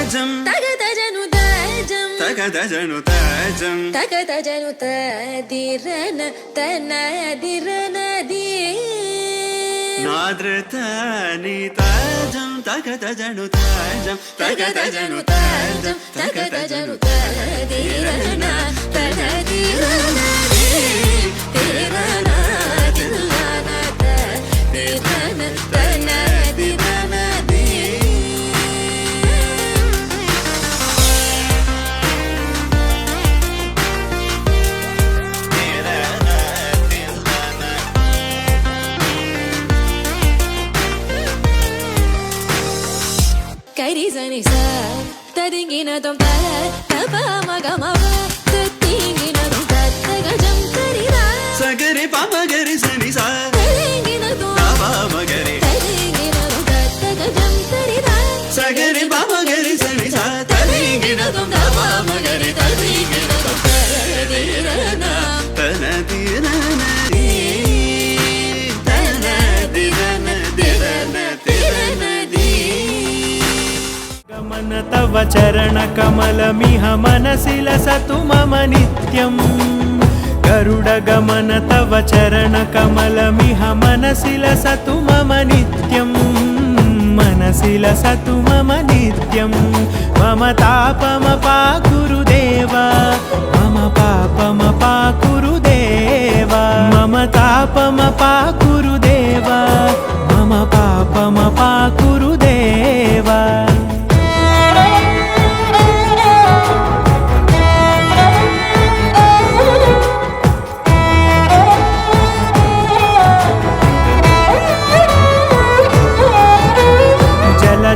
తాజం తగదజను తాజం తగదజను తాజం తగదజను తదిరన తనదిరనది నాద్రతని తాజం తగదజను తాజం తగదజను తాజం తగదజను తదిరన తనదిరనది తిరన తిల్లన తదిరన తనదిరనది కరిజని స తదింగినదం త తప మగమవ తతింగినదం తగజం తరిదా సగరి పమగరి సని సా తదింగినదం తప మగరి తదింగినదం తగజం తరిదా సగరి పమగరి సని సా తదింగినదం తప మగరి తదింగినదం తదిరన తనదిరనది తనదిరన తిరనది గమన తవ చరణ కమలమిహ మనసి లసతు మమ నిత్యం గరుడ గమన తవ చరణ కమలమిహ మనసి లసతు మమ నిత్యం మనసి లసతు మమ నిత్యం మమ తాపమపా గురుదేవా మమ పాపమపా గురుదేవా మమ తాపమపా గురుదేవా మమ పాపమపా గురుదేవా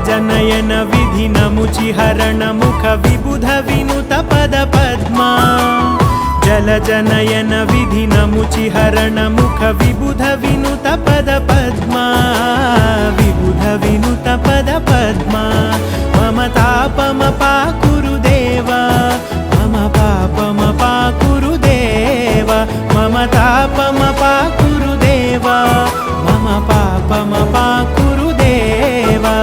జనయన విధి నముచి హరణ ముఖ విబుధ వినుత పద పద్మా జల జనయన విధి నముచి హరణ ముఖ విబుధ వినుత పద పద్మా విబుధ వినుత పద పద్మా మమ తాపమపా గురుదేవా మమ పాపమపా గురుదేవా మమ తాపమపా గురుదేవా మమ పాపమపా గురుదేవా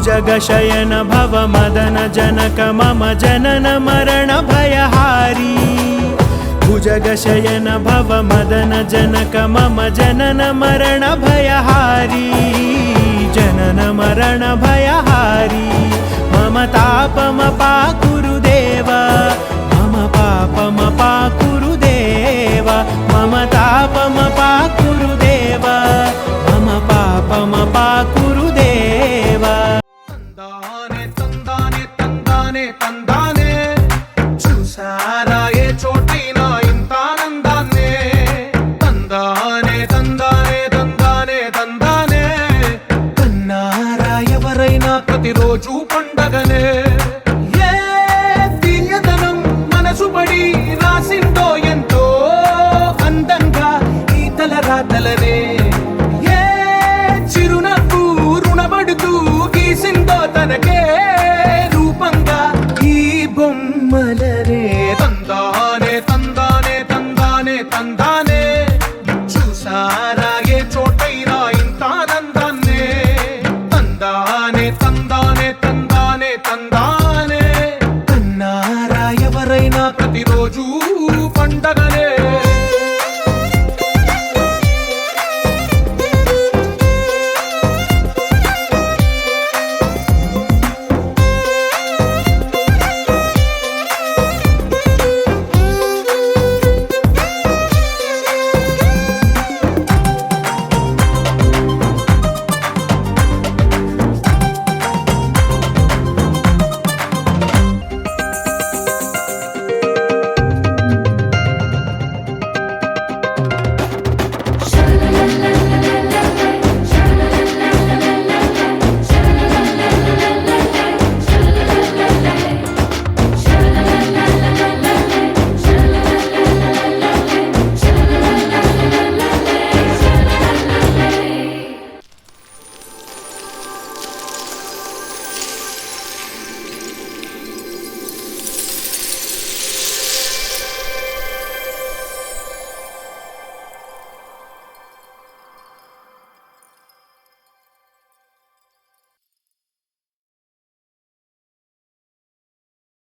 జగశయన భవ మదన జనక మమ జనన మరణ భయహారీ భుజగశయన భవ మదన జనక మమ జనన మరణ భయహారీ జనన మరణ భయహారీ మమ తాపమపా గురుదేవా మమ పాపమపా గురుదేవా మమ తాపమపా గురుదేవా మమ పాపమపా గురుదేవా తందానే చూసారా ఏ చోటైనా ఇంత ఆనందాన్నే తందానే తందానే తందానే తందానే కన్నారా ఎవరైనా ప్రతిరోజు పండగనే ఏ తీయదనం మనసు పడి రాసిందో ఎంతో అందంగా ఈ తలరాతలనే ఏ చిరునవ్వు రుణపడుతూ గీసిందో తనకే రూపంగా ఈ బొమ్మలనే తందానే తందానే తందానే తందానే చూసారా ఏ చోటైనా ఇంత ఆనందాన్నే తందానే తందానే తందానే తందానే కన్నారా ఎవరైనా ప్రతిరోజు పండగనే